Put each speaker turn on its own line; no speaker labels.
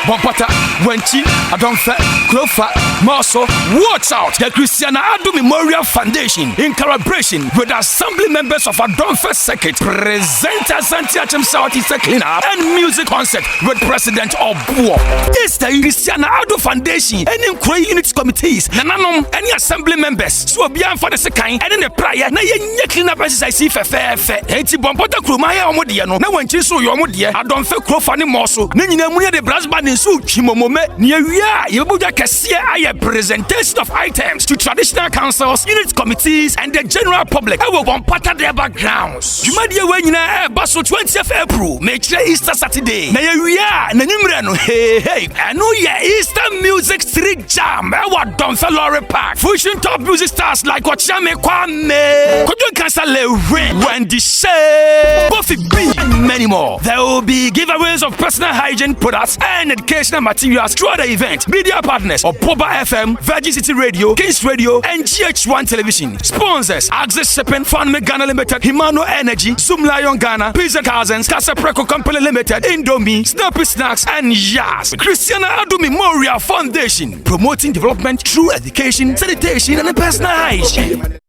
Bompata, Wenchi, Adonfe, Krofa, Marso. Watch out! The Christiana Adu Memorial Foundation, in collaboration with assembly members of Adonfe Circuit, present Asante Achem Southeast Cleanup and music concert with President Obuo. This the Christiana Adu Foundation and in Kwe Unit Committees, Nananom, any assembly members, so beyond for the second, and in the prayer, na ye cleanup exercise fe. Eti Bompata Krumaya Omodiano, na Wenchi so Yomodia, Adonfe Krofa ni Marso, Nina Muya de Brasban in Su, Chimomome, near Yabuja Cassia, I presentation of items to traditional councils, unit committees, and the general public. I will Bompata their backgrounds. You might hear when you know, Basso 20th April, make sure Easter Saturday. Na Nanimrano, hey, I know ya Easter music street jam, our Donfe Lorry Park, fusion top music stars like Wachame Kwame, Kojo Kansale Wendy Shea, Buffy B, and many more. There will be giveaways of personal hygiene products and educational materials throughout the event. Media partners of Boba FM, Virgin City Radio, Kings Radio, and GH1 Television. Sponsors: Access Shipping, Funme Ghana Limited, Himano Energy, Zoom Lion Ghana, Pizza Cousins, Casa Preco Company Limited, Indomie, Snappy Snacks, and Yas. Christiana Adu Memorial Foundation, promoting development through education, sanitation, and personal hygiene.